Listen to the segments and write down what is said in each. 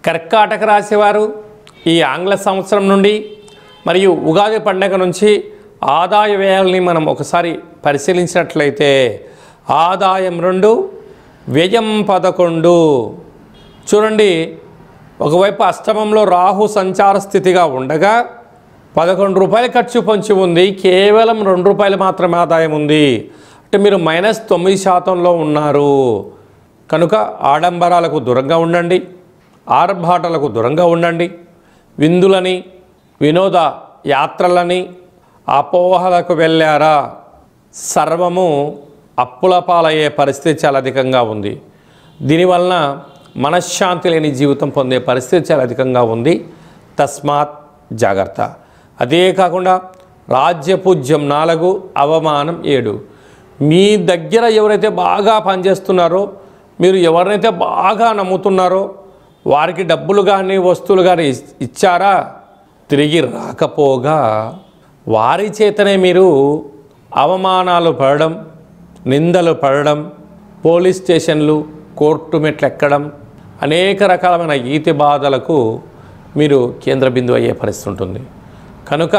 కర్కాటక రాశివారు ఈ ఆంగ్ల సంవత్సరం నుండి మరియు ఉగాది పండుగ నుంచి ఆదాయ వ్యయాలని మనం ఒకసారి పరిశీలించినట్లయితే ఆదాయం 2, వ్యయం 11. చూడండి, ఒకవైపు అష్టమంలో రాహు సంచార స్థితిగా ఉండగా 11 రూపాయలు ఖర్చు పొంచి ఉంది, కేవలం 2 రూపాయలు మాత్రమే ఆదాయం ఉంది. అంటే మీరు -9% ఉన్నారు. కనుక ఆడంబరాలకు దూరంగా ఉండండి, ఆర్భాటాలకు దూరంగా ఉండండి. విందులని, వినోద యాత్రలని, అపోహలకు వెళ్ళారా, సర్వము అప్పుల పాలయ్యే పరిస్థితి చాలా అధికంగా ఉంది. దీనివలన మనశ్శాంతి లేని జీవితం పొందే పరిస్థితి చాలా అధికంగా ఉంది. తస్మాత్ జాగ్రత్త. అదే కాకుండా రాజ్యపూజ్యం 4, అవమానం 7. మీ దగ్గర ఎవరైతే బాగా పనిచేస్తున్నారో, మీరు ఎవరినైతే బాగా నమ్ముతున్నారో వారికి డబ్బులు కానీ వస్తువులు కానీ ఇచ్చారా, తిరిగి రాకపోగా వారి చేతనే మీరు అవమానాలు పడడం, నిందలు పడడం, పోలీస్ స్టేషన్లు, కోర్టు మెట్లు ఎక్కడం, అనేక రకాలమైన ఈతి బాధలకు మీరు కేంద్ర బిందువు అయ్యే పరిస్థితి ఉంటుంది. కనుక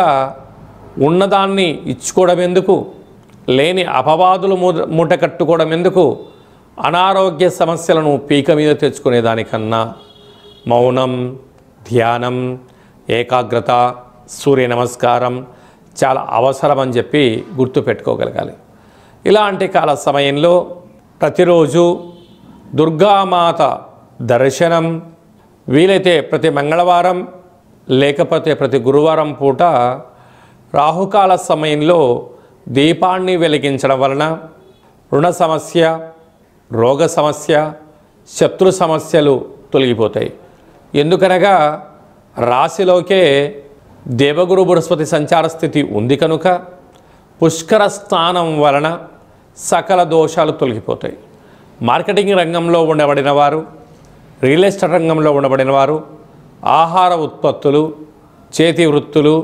ఉన్నదాన్ని ఇచ్చుకోవడం ఎందుకు, లేని అపవాదులు మూట కట్టుకోవడం ఎందుకు, అనారోగ్య సమస్యలను పీక మీద తెచ్చుకునే దానికన్నా మౌనం, ధ్యానం, ఏకాగ్రత, సూర్య నమస్కారం చాలా అవసరం అని చెప్పి గుర్తుపెట్టుకోగలగాలి. ఇలాంటి కాల సమయంలో ప్రతిరోజు దుర్గామాత దర్శనం, వీలైతే ప్రతి మంగళవారం లేకపోతే ప్రతి గురువారం పూట రాహుకాల సమయంలో దీపాన్ని వెలిగించడం వలన రుణ సమస్య, రోగ సమస్య, శత్రు సమస్యలు తొలగిపోతాయి. ఎందుకనగా రాశిలోకే దేవగురు బృహస్పతి సంచార స్థితి ఉంది కనుక పుష్కర స్థానం వలన సకల దోషాలు తొలగిపోతాయి. మార్కెటింగ్ రంగంలో ఉండబడిన వారు, రియల్ ఎస్టేట్ రంగంలో ఉండబడిన వారు, ఆహార ఉత్పత్తులు, చేతి వృత్తులు,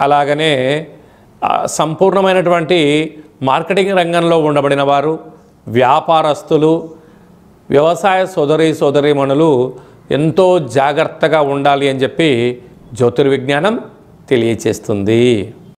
అలాగనే సంపూర్ణమైనటువంటి మార్కెటింగ్ రంగంలో ఉండబడిన వారు, వ్యాపారస్తులు, వ్యవసాయ సోదరీమణులు ఎంతో జాగ్రత్తగా ఉండాలి అని చెప్పి జ్యోతిర్విజ్ఞానం తెలియచేస్తుంది.